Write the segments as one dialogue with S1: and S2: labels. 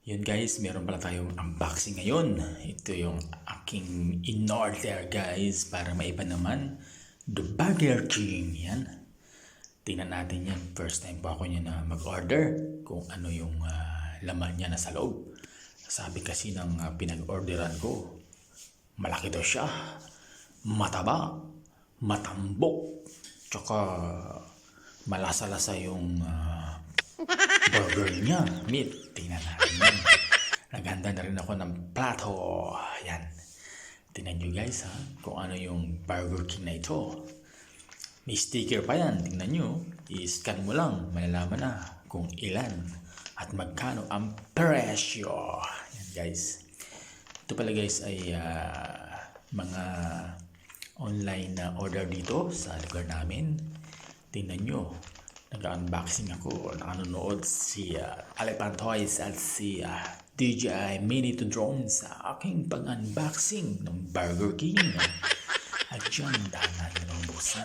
S1: Yun guys, meron pala tayong unboxing ngayon. Ito yung aking in-order guys para maiba naman. The Burger King. Yan. Tingnan natin yan. First time po ako niya na mag-order kung ano yung laman niya na sa loob. Sabi kasi ng pinag-orderan ko, malaki daw siya, mataba, matambok, tsaka malasa-lasa yung burger niya. Meat. Tingnan natin yan. Naganda na rin ako ng plato. Yan. Tingnan nyo guys ha, kung ano yung Burger King na ito. May sticker pa yan. Tingnan nyo. I-scan mo lang. Malalaman na kung ilan at magkano ang presyo. Yan guys. Ito pala guys ay mga online na order dito sa lugar namin. Tingnan nyo. Nag-unboxing ako, nanonood si Alepan Toys at si DJI Mini 2 Drone sa aking pag-unboxing ng Burger King. At dyan, dahan ng buksan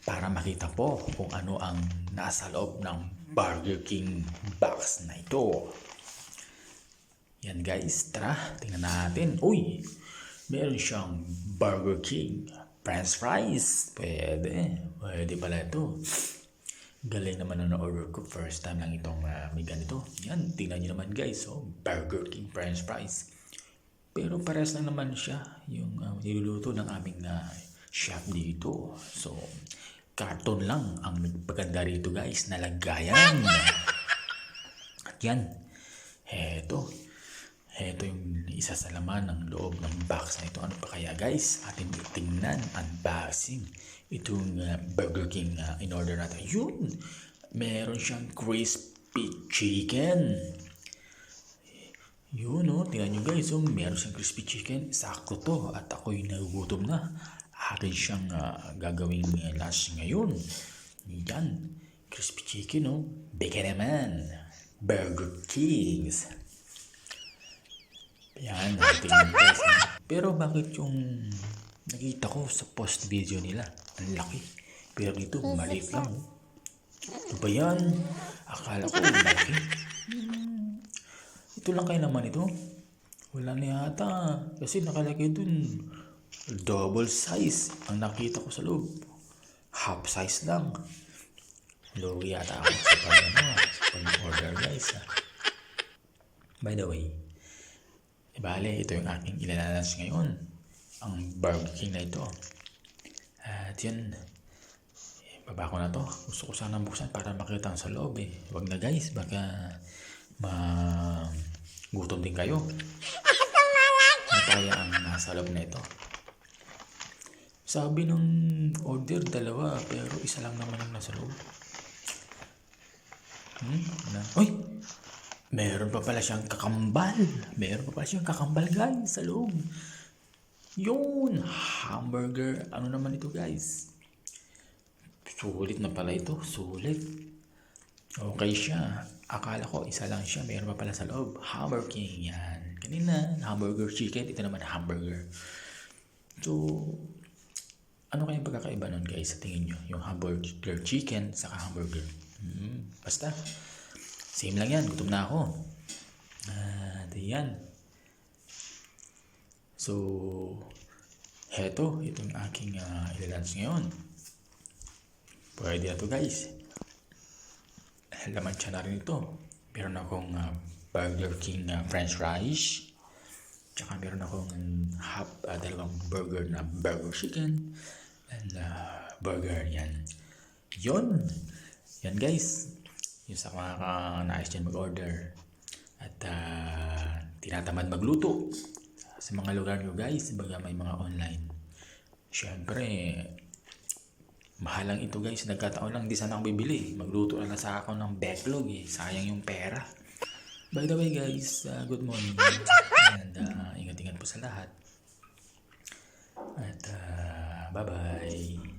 S1: para makita po kung ano ang nasa loob ng Burger King box na ito. Yan guys, tara, tingnan natin. Uy, meron siyang Burger King French fries. Pwede pala ito. Galing naman na na-order ko. First time lang itong may ganito. Yan, tingnan nyo naman guys. Oh, Burger King French fries. Pero pares lang naman siya yung niluluto ng aming chef dito. So, karton lang ang nagpaganda rito guys. Nalagayan. At yan. Heto yung isa sa laman ng loob ng box na ito. Ano pa kaya guys? Atin tingnan. Unboxing. Itong Burger King in order natin. Yun! Meron siyang crispy chicken. Yun o. Tingnan nyo guys. Meron siyang crispy chicken. Sakto to. At ako'y nagugutom na. Atin siyang gagawing lunch ngayon. Yan. Crispy chicken o. Beke naman. Burger Kings. Yan. Tingnan guys. Pero bakit yung nakita ko sa post video nila ang laki, pero dito maliit lang. Ano ba yan? Akala ko malaki. Ito lang kayo naman ito. Wala na yata kasi nakalagay dun double size ang nakita ko sa loob. Half size lang. Lugi yata ako sa pag-order guys By the way, bale ito yung aking ilalabas ngayon, ang Burger King na ito. At yun, baba ko na to. Gusto ko sanang buksan para makita ang sa loob Huwag na guys, baka gutom din kayo. Ano kaya ang nasa loob na ito? Sabi ng order, dalawa, pero isa lang naman ang nasa loob. Uy! Meron pa pala siyang kakambal. Meron pa pala siyang kakambal guys sa loob. Yun, hamburger. Ano naman ito guys? Sulit na pala ito. Sulit. Okay siya. Akala ko isa lang siya. Meron pa pala sa loob. Hamburger King. Yan. Kanina, hamburger chicken. Ito naman hamburger. So, ano kayang pagkakaiba nun guys sa tingin nyo? Yung hamburger chicken saka hamburger. Basta. Same lang yan. Gutom na ako. Yan. So, itong aking ilalunch ngayon. Pwede na ito guys. Laman siya na rin ito. Meron akong Burger King French fries. Tsaka meron akong dalawang burger na burger chicken. And burger yan. Yun! Yan guys. Yung sa mga nais dyan mag-order. At tinatamad magluto. Sa mga lugar nyo guys, baga may mga online. Siyempre, mahal lang ito guys. Nagkataon lang, di sana ako bibili. Magluto lang sa ako ng backlog Sayang yung pera. By the way guys, good morning. And ingat-ingat po sa lahat. At bye-bye.